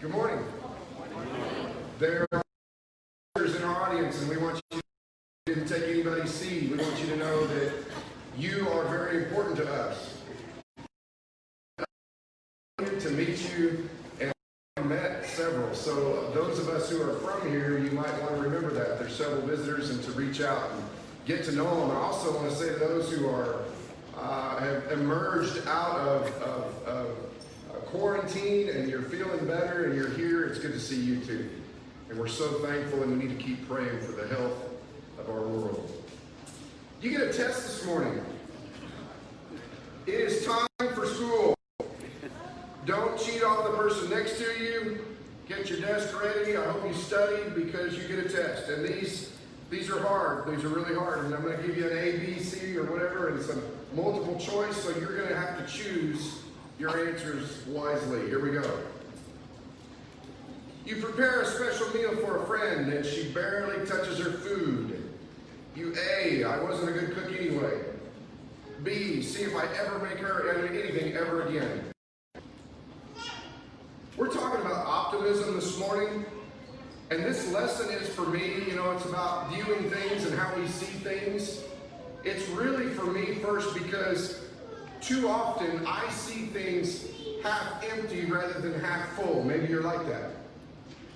Good morning. There are others in our audience, and we want you to didn't take anybody's seat. We want you to know that you are very important to us. To meet you, and I met several. So those of us who are from here, you might want to remember that. There's several visitors, and to reach out and get to know them. I also want to say to those who are have emerged out of quarantine and you're feeling better and you're here, it's good to see you too. And we're so thankful, and we need to keep praying for the health of our world. You get a test this morning. It is time for school. Don't cheat off the person next to you. Get your desk ready. I hope you studied because you get a test. And these are hard. These are really hard. And I'm going to give you an A, B, C, or whatever, and some multiple choice. So you're going to have to choose your answers wisely. Here we go. You prepare a special meal for a friend and she barely touches her food. You A, I wasn't a good cook anyway. B, see if I ever make her anything ever again. We're talking about optimism this morning, and this lesson is for me, it's about viewing things and how we see things. It's really for me first because too often I see things half empty rather than half full. Maybe you're like that.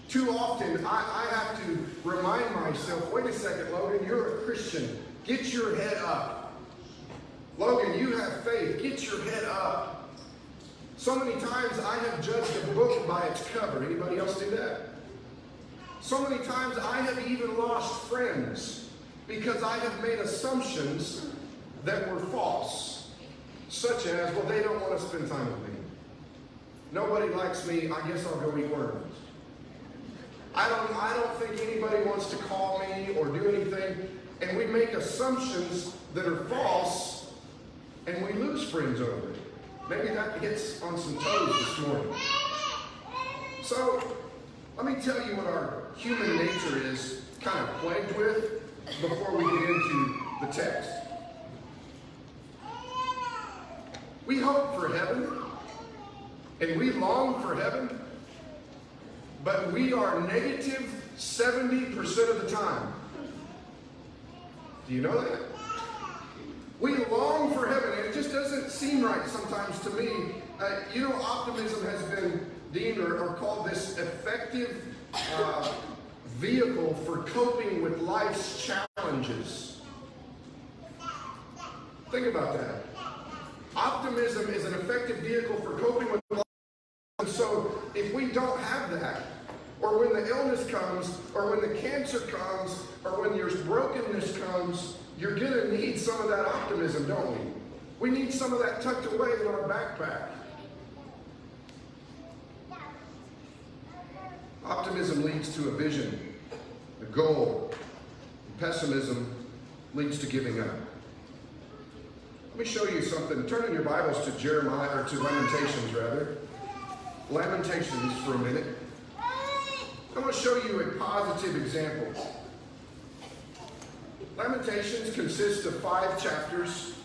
Too often I have to remind myself, wait a second, Logan, you're a Christian. Get your head up. Logan, you have faith. Get your head up. So many times I have judged a book by its cover. Anybody else do that? So many times I have even lost friends because I have made assumptions that were false. Such as, well, they don't want to spend time with me. Nobody likes me. I guess I'll go eat worms. I don't think anybody wants to call me or do anything. And we make assumptions that are false, and we lose friends over it. Maybe that hits on some toes this morning. So, let me tell you what our human nature is kind of plagued with before we get into the text. We hope for heaven, and we long for heaven, but we are negative 70% of the time. Do you know that? We long for heaven, and it just doesn't seem right sometimes to me. Optimism has been deemed or called this effective vehicle for coping with life's challenges. Think about that. Optimism is an effective vehicle for coping with life. And so if we don't have that, or when the illness comes, or when the cancer comes, or when your brokenness comes, you're going to need some of that optimism, don't we? We need some of that tucked away in our backpack. Optimism leads to a vision, a goal. Pessimism leads to giving up. Let me show you something. Turn in your Bibles to Lamentations, rather. Lamentations for a minute. I want to show you a positive example. Lamentations consists of 5 chapters,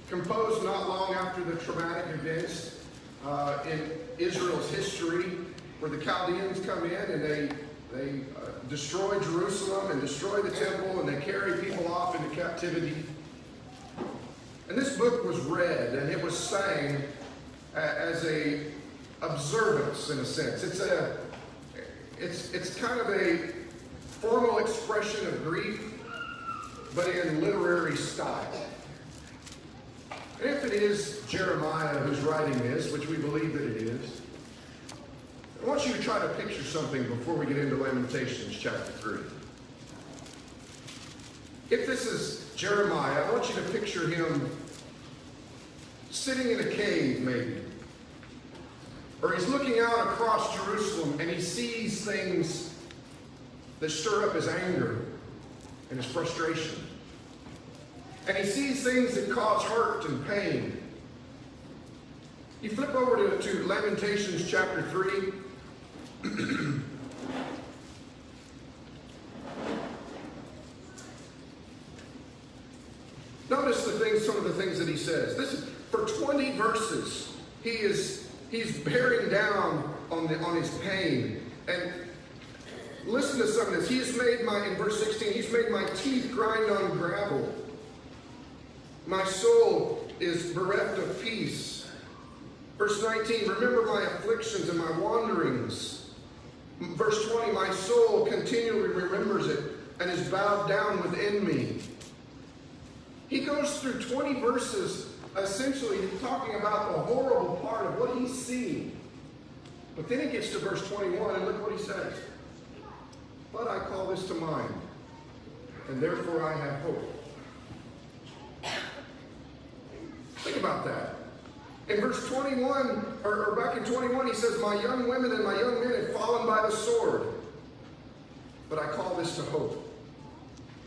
composed not long after the traumatic events in Israel's history, where the Chaldeans come in and they destroy Jerusalem and destroy the temple, and they carry people off into captivity. And this book was read, and it was sang as a observance, in a sense. It's kind of a formal expression of grief, but in literary style. And if it is Jeremiah who's writing this, which we believe that it is, I want you to try to picture something before we get into Lamentations chapter 3. If this is Jeremiah, I want you to picture him sitting in a cave, maybe. Or he's looking out across Jerusalem and he sees things that stir up his anger and his frustration. And he sees things that cause hurt and pain. You flip over to Lamentations chapter 3. Notice some of the things that he says. For 20 verses, he is He's bearing down on his pain. And listen to some of this. He has made in verse 16, he's made my teeth grind on gravel. My soul is bereft of peace. Verse 19, remember my afflictions and my wanderings. Verse 20, my soul continually remembers it and is bowed down within me. He goes through 20 verses essentially talking about the horrible part of what he's seeing. But then he gets to verse 21 and look what he says. But I call this to mind, and therefore I have hope. Think about that. In verse 21, or back in 21, he says, my young women and my young men have fallen by the sword, but I call this to hope.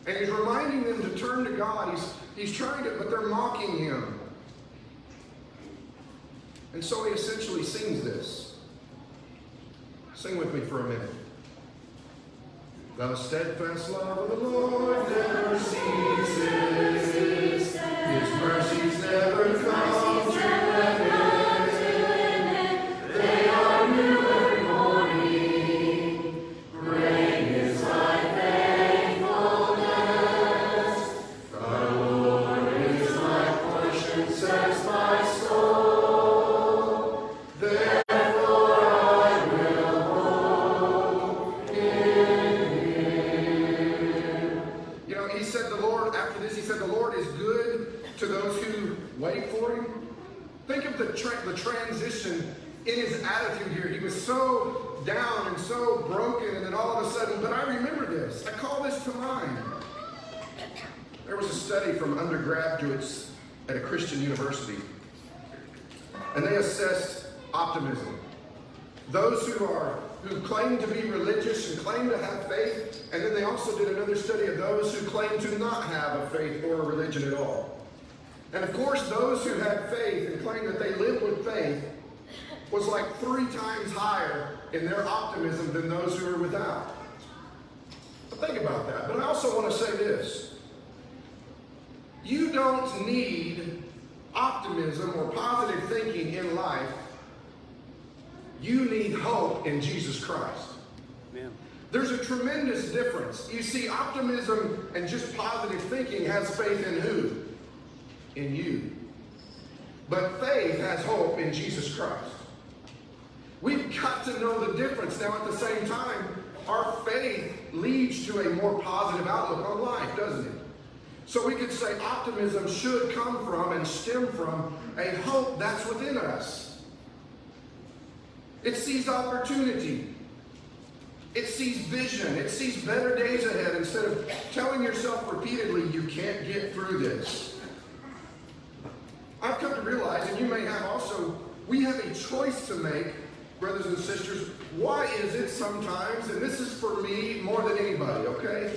And he's reminding them to turn to God. He's trying to, but they're mocking him. And so he essentially sings this. Sing with me for a minute. The steadfast love of the Lord never ceases. His mercies never come to an end. They are new every morning. Great is thy faithfulness. The Lord is my portion, says my soul. Therefore I will hope in him. You know, he said the Lord, after this, he said the Lord is good to those who wait for him. Think of the transition in his attitude here. He was so down and so broken, and then all of a sudden, but I remember this. I call this to mind. There was a study from undergraduates at a Christian university, and they assessed optimism. Those who claim to be religious and claim to have faith, and then they also did another study of those who claim to not have a faith or a religion at all. And of course, those who had faith and claimed that they lived with faith was like 3 times higher in their optimism than those who were without. But think about that. But I also want to say this. You don't need optimism or positive thinking in life. You need hope in Jesus Christ. Amen. There's a tremendous difference. You see, optimism and just positive thinking has faith in who? In you. But faith has hope in Jesus Christ. We've got to know the difference. Now at the same time, our faith leads to a more positive outlook on life, doesn't it? So we could say optimism should come from and stem from a hope that's within us. It sees opportunity. It sees vision. It sees better days ahead instead of telling yourself repeatedly, you can't get through this. I've come to realize, and you may have also, we have a choice to make, brothers and sisters. Why is it sometimes, and this is for me more than anybody, okay?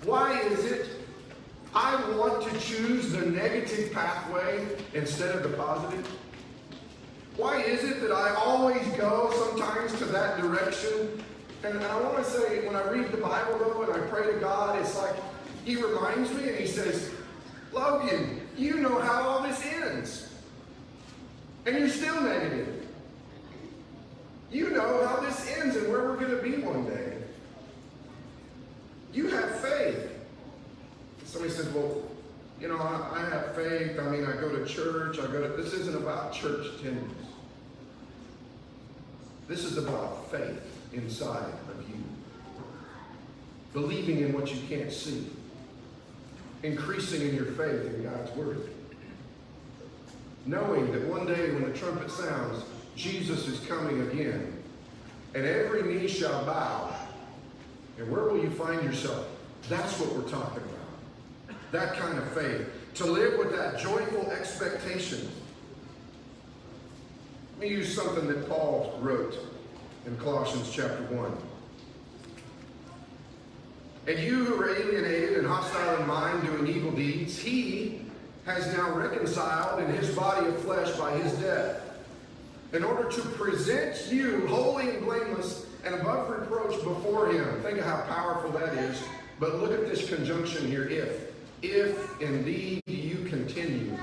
Why is it I want to choose the negative pathway instead of the positive? Why is it that I always go sometimes to that direction? And I want to say, when I read the Bible though, and I pray to God, it's like he reminds me and he says, Logan, you know how all this ends. And you're still negative. You know how this ends and where we're going to be one day. You have faith. Somebody says, well, you know, I have faith. I mean, I go to church. This isn't about church attendance. This is about faith inside of you. Believing in what you can't see. Increasing in your faith in God's word. Knowing that one day when the trumpet sounds, Jesus is coming again. And every knee shall bow. And where will you find yourself? That's what we're talking about. That kind of faith. To live with that joyful expectation. Let me use something that Paul wrote in Colossians chapter 1. And you who were alienated and hostile in mind, doing evil deeds, he has now reconciled in his body of flesh by his death, in order to present you holy and blameless and above reproach before him. Think of how powerful that is. But look at this conjunction here, if indeed you continue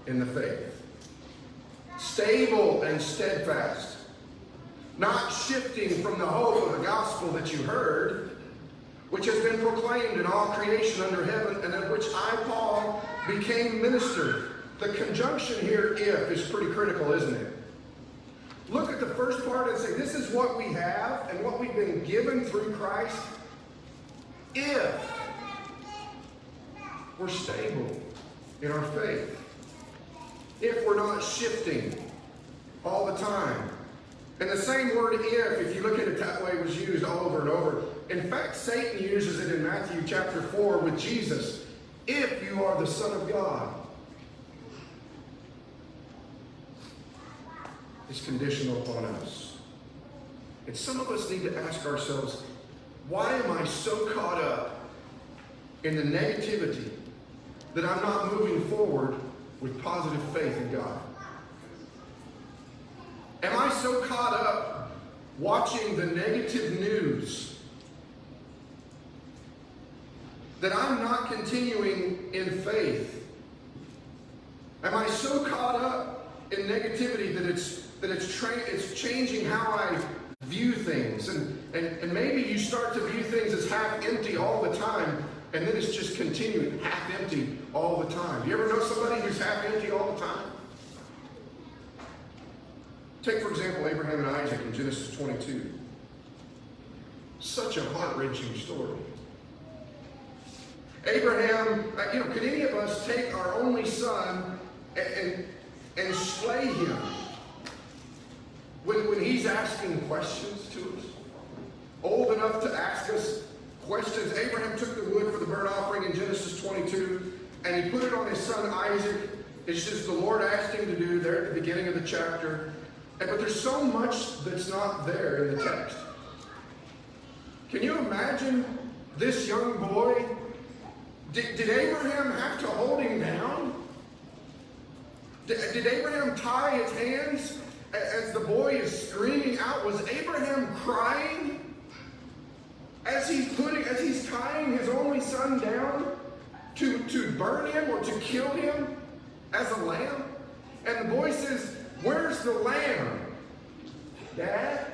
in the faith. stable and steadfast, not shifting from the hope of the gospel that you heard, which has been proclaimed in all creation under heaven, and of which I, Paul, became minister. The conjunction here, if, is pretty critical, isn't it? Look at the first part and say, this is what we have and what we've been given through Christ. If we're stable in our faith. If we're not shifting all the time. And the same word if you look at it that way, was used over and over. In fact, Satan uses it in Matthew chapter 4 with Jesus. If you are the Son of God. It's conditional upon us. And some of us need to ask ourselves, why am I so caught up in the negativity that I'm not moving forward with positive faith in God? Am I so caught up watching the negative news that I'm not continuing in faith? Am I so caught up in negativity that it's changing how I view things? And maybe you start to view things as half empty all the time, and then it's just continuing half empty all the time. You ever know somebody who's half empty all the time? Take, for example, Abraham and Isaac in Genesis 22. Such a heart-wrenching story. Abraham, could any of us take our only son and slay him when he's asking questions to us? Old enough to ask us questions. Abraham took the wood for the burnt offering in Genesis 22, and he put it on his son Isaac. It's just the Lord asked him to do there at the beginning of the chapter. But there's so much that's not there in the text. Can you imagine this young boy? Did Abraham have to hold him down? Did Abraham tie his hands as the boy is screaming out? Was Abraham crying as he's tying his only son down to burn him or to kill him as a lamb? And the boy says, "Where's the lamb, Dad?"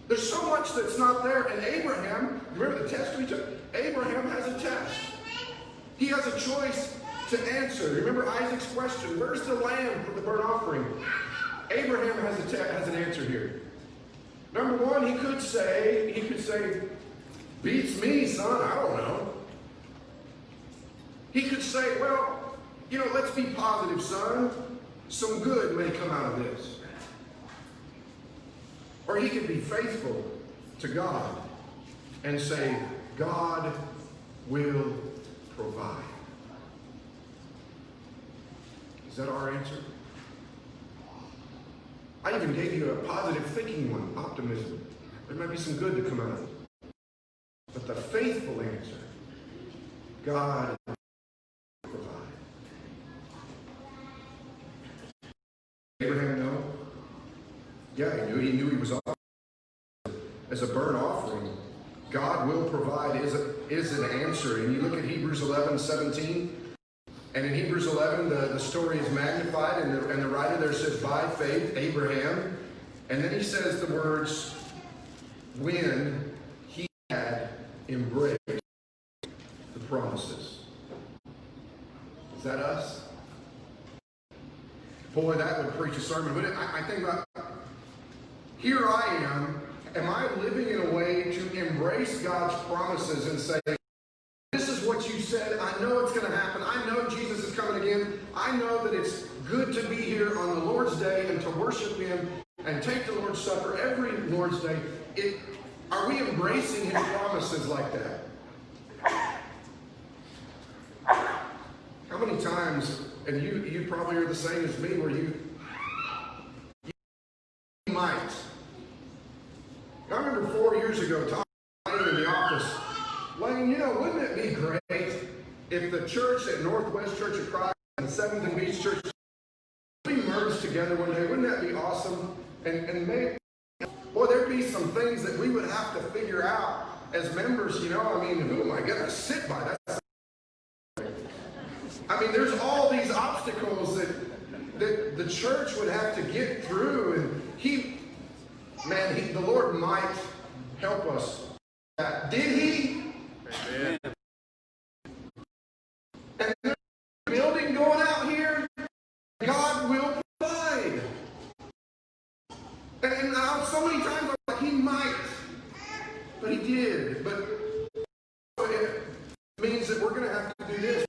There's so much that's not there. And Abraham, remember the test we took? Abraham has a test. He has a choice to answer. Remember Isaac's question, where's the lamb for the burnt offering? Abraham has an answer here. Number one, he could say, beats me, son, I don't know. He could say, well, let's be positive, son. Some good may come out of this. Or he could be faithful to God and say, God will provide. Is that our answer? I even gave you a positive thinking one, optimism. There might be some good to come out of it. But the faithful answer, God will provide. Abraham know? Yeah, he knew he was offered as a burnt offering. God will provide is an answer. And you look at Hebrews 11:17, and in Hebrews 11, the story is magnified, and the writer there says, by faith, Abraham. And then he says the words, when he had embraced the promises. Is that us? Boy, that would preach a sermon, wouldn't it? I think about, here I am I living in a way to embrace God's promises and say, this is what you said, I know it's going to happen, I know Jesus is coming again, I know that it's good to be here on the Lord's Day and to worship Him and take the Lord's Supper every Lord's Day. Are we embracing His promises like that? How many times, and you probably are the same as me, where you might. I remember 4 years ago talking in the office, Logan, wouldn't it be great if the church at Northwest Church of Christ and 7th and Beach Church, we merged together one day? Wouldn't that be awesome? And maybe, boy, there'd be some things that we would have to figure out as members, who am I going to sit by? There's all these obstacles the church would have to get through. And the Lord might help us. Did he? Amen. And there's a building going out here. God will provide. And so many times I'm like, he might. But he did. But it means that we're going to have to do this.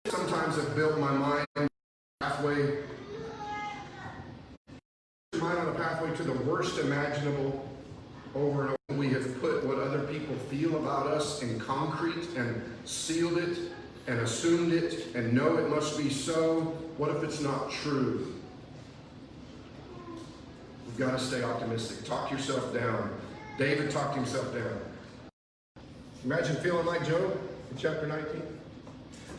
Sometimes I've built my mind halfway. Mind on a pathway to the worst imaginable over and over. We have put what other people feel about us in concrete and sealed it and assumed it and know it must be so. What if it's not true? We've got to stay optimistic. Talk yourself down. David talked himself down. Imagine feeling like Job in chapter 19.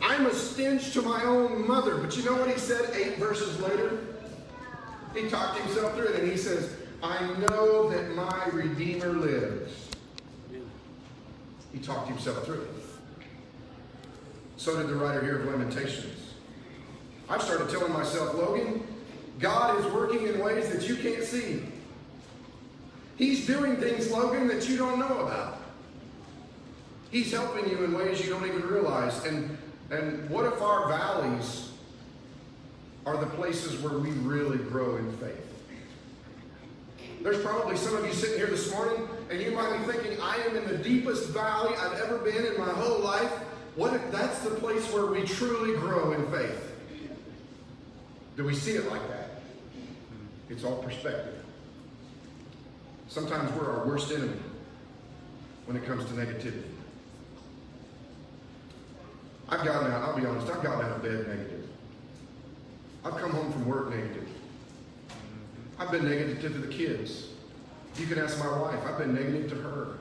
I'm a stench to my own mother. But you know what he said 8 verses later? He talked himself through it and he says, I know that my Redeemer lives. He talked himself through it. So did the writer here of Lamentations. I've started telling myself, Logan, God is working in ways that you can't see. He's doing things, Logan, that you don't know about. He's helping you in ways you don't even realize. And what if our valleys are the places where we really grow in faith? There's probably some of you sitting here this morning and you might be thinking, I am in the deepest valley I've ever been in my whole life. What if that's the place where we truly grow in faith? Do we see it like that? It's all perspective. Sometimes we're our worst enemy when it comes to negativity. I'll be honest, I've gotten out of bed negative. I've come home from work negative. I've been negative to the kids. You can ask my wife. I've been negative to her.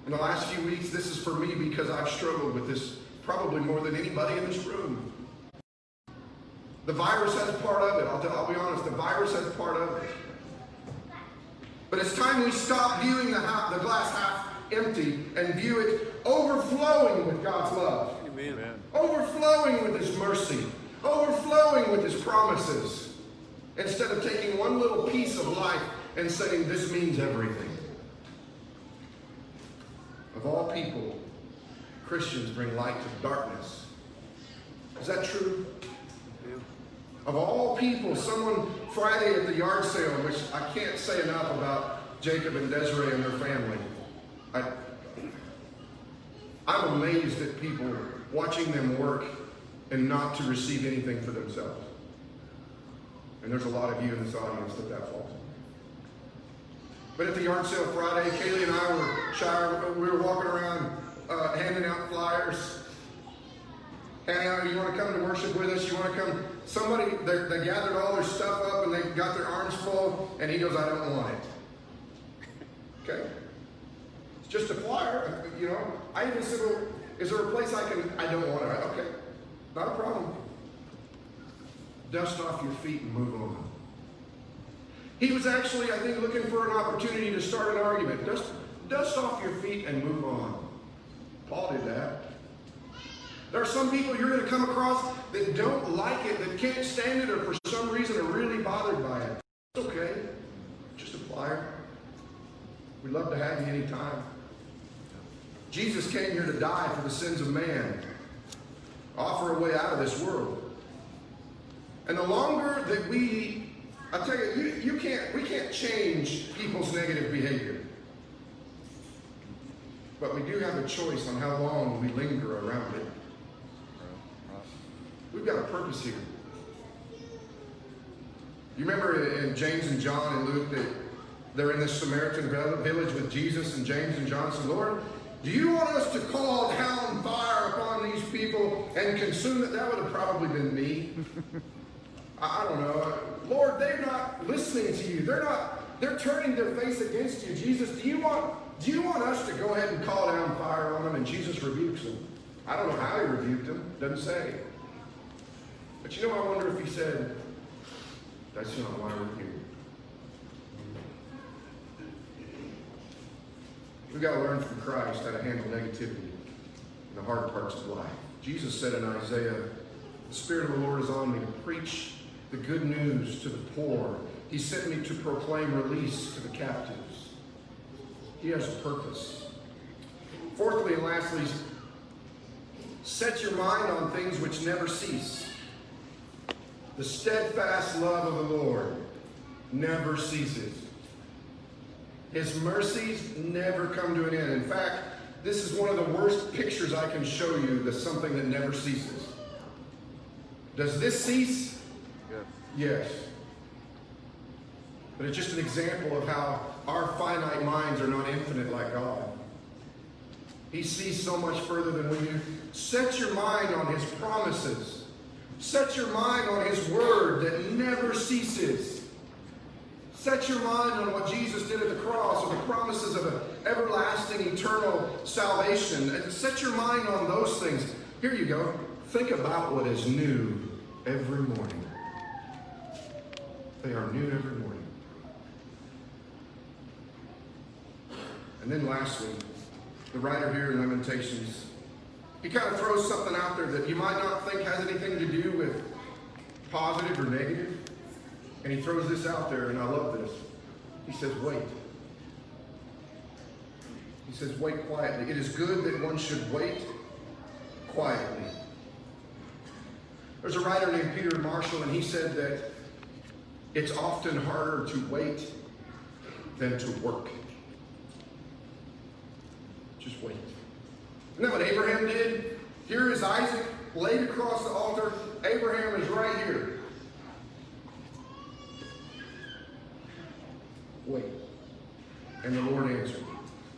In the last few weeks, this is for me because I've struggled with this probably more than anybody in this room. The virus has part of it. I'll be honest, the virus has part of it. But it's time we stop viewing the glass half empty and view it overflowing with God's love. Amen. Overflowing with His mercy. Overflowing with His promises. Instead of taking one little piece of life and saying, this means everything. Of all people, Christians bring light to darkness. Is that true? Yeah. Of all people, someone Friday at the yard sale, which I can't say enough about Jacob and Desiree and their family. I'm amazed at people watching them work and not to receive anything for themselves. And there's a lot of you in this audience that falls. But at the yard sale Friday, Kaylee and I were shy. We were walking around handing out flyers. Handing out, you want to come to worship with us? You want to come? Somebody, they gathered all their stuff up and they got their arms full. And he goes, I don't want it. Okay. It's just a flyer. You know, I even said, well, is there a place I don't want it. Okay. Not a problem. Dust off your feet and move on. He was actually, I think, looking for an opportunity to start an argument. Dust off your feet and move on. Paul did that. There are some people you're going to come across that don't like it, that can't stand it, or for some reason are really bothered by it. It's okay. Just a flyer. We'd love to have you anytime. Jesus came here to die for the sins of man. Offer a way out of this world. And the longer that I tell you, we can't change people's negative behavior. But we do have a choice on how long we linger around it. We've got a purpose here. You remember in James and John and Luke that they're in this Samaritan village with Jesus, and James and John said, Lord, do you want us to call down fire upon these people and consume them? That would have probably been me. I don't know. Lord, they're not listening to you. They're turning their face against you. Jesus, do you want us to go ahead and call down fire on them? And Jesus rebukes them. I don't know how he rebuked them. Doesn't say. But you know, I wonder if he said, that's not why we're here. We've got to learn from Christ how to handle negativity in the hard parts of life. Jesus said in Isaiah, the Spirit of the Lord is on me to preach the good news to the poor. He sent me to proclaim release to the captives. He has a purpose. Fourthly and lastly, set your mind on things which never cease. The steadfast love of the Lord never ceases. His mercies never come to an end. In fact, this is one of the worst pictures I can show you of something that never ceases. Does this cease? Yes. But it's just an example of how our finite minds are not infinite like God. He sees so much further than we do. Set your mind on His promises. Set your mind on His word that never ceases. Set your mind on what Jesus did at the cross, or the promises of an everlasting, eternal salvation. And set your mind on those things. Here you go. Think about what is new every morning. They are new every morning. And then lastly, the writer here in Lamentations, he kind of throws something out there that you might not think has anything to do with positive or negative. And he throws this out there, and I love this. He says, wait. He says, wait quietly. It is good that one should wait quietly. There's a writer named Peter Marshall, and he said that it's often harder to wait than to work. Just wait. Isn't that what Abraham did? Here is Isaac laid across the altar. Abraham is right here. Wait. And the Lord answered.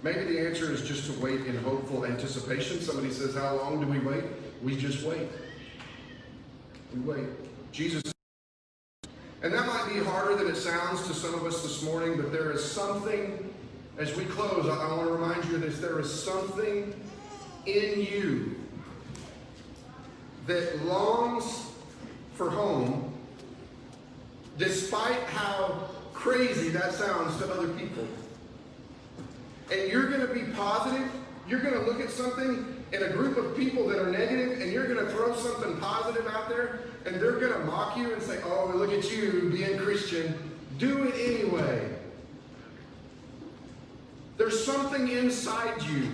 Maybe the answer is just to wait in hopeful anticipation. Somebody says, how long do we wait? We just wait. We wait. Jesus. And that might be harder than it sounds to some of us this morning, but there is something, as we close, I want to remind you of this. There is something in you that longs for home, despite how crazy that sounds to other people. And you're going to be positive. You're going to look at something in a group of people that are negative, and you're going to throw something positive out there, and they're going to mock you and say, oh, look at you being Christian. Do it anyway. There's something inside you,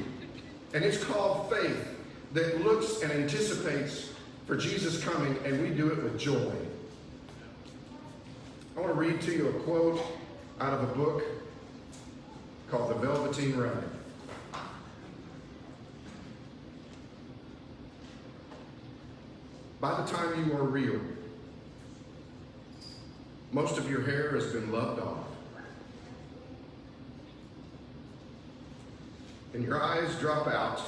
and it's called faith, that looks and anticipates for Jesus coming, and we do it with joy. I want to read to you a quote out of a book called The Velveteen Rabbit. By the time you are real, most of your hair has been loved off. And your eyes drop out.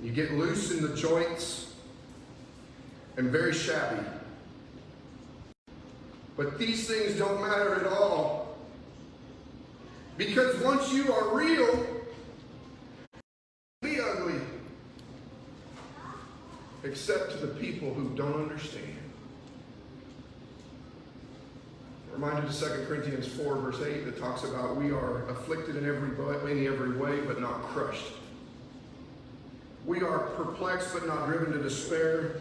You get loose in the joints and very shabby. But these things don't matter at all. Because once you are real, be ugly. Except to the people who don't understand. I'm reminded of 2 Corinthians 4, verse 8, that talks about we are afflicted in every way, but not crushed. We are perplexed, but not driven to despair.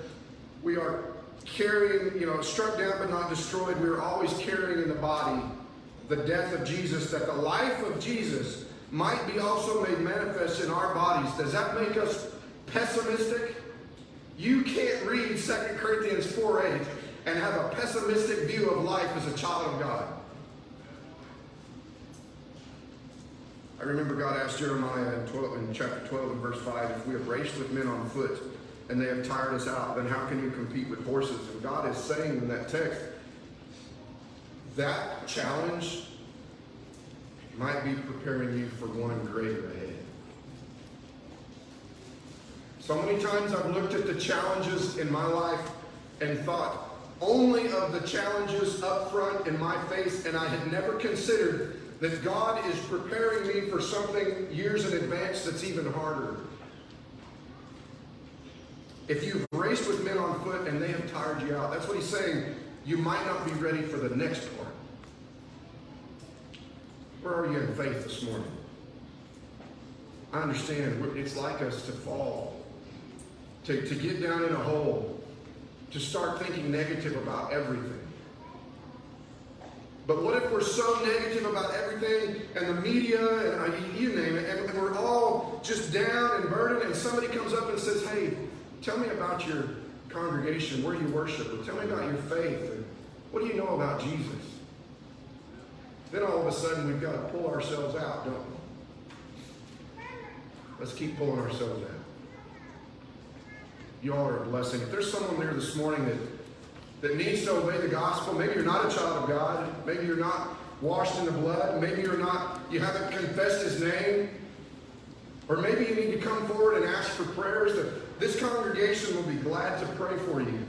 We are carrying, struck down, but not destroyed. We are always carrying in the body the death of Jesus, that the life of Jesus might be also made manifest in our bodies. Does that make us pessimistic? You can't read 2 Corinthians 4:8 and have a pessimistic view of life as a child of God. I remember God asked Jeremiah in chapter 12 and verse 5, if we have raced with men on foot and they have tired us out, then how can you compete with horses? And God is saying in that text, that challenge might be preparing you for one greater ahead. So many times I've looked at the challenges in my life and thought only of the challenges up front in my face, and I had never considered that God is preparing me for something years in advance that's even harder. If you've raced with men on foot and they have tired you out, that's what he's saying. You might not be ready for the next part. Where are you in faith this morning? I understand it's like us to fall, to get down in a hole, to start thinking negative about everything. But what if we're so negative about everything, and the media, and you name it, and we're all just down and burdened, and somebody comes up and says, hey, tell me about your congregation, where you worship, or tell me about your faith, or what do you know about Jesus? Then all of a sudden we've got to pull ourselves out, don't we? Let's keep pulling ourselves out. You all are a blessing. If there's someone there this morning that needs to obey the gospel, maybe you're not a child of God, maybe you're not washed in the blood, maybe you haven't confessed his name, or maybe you need to come forward and ask for prayers, that this congregation will be glad to pray for you,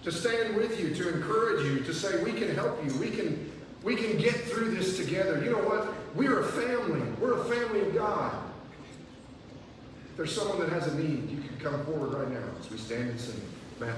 to stand with you, to encourage you, to say, we can help you, we can get through this together. You know what? We're a family. We're a family of God. If there's someone that has a need, you can come forward right now as we stand and sing. Matt.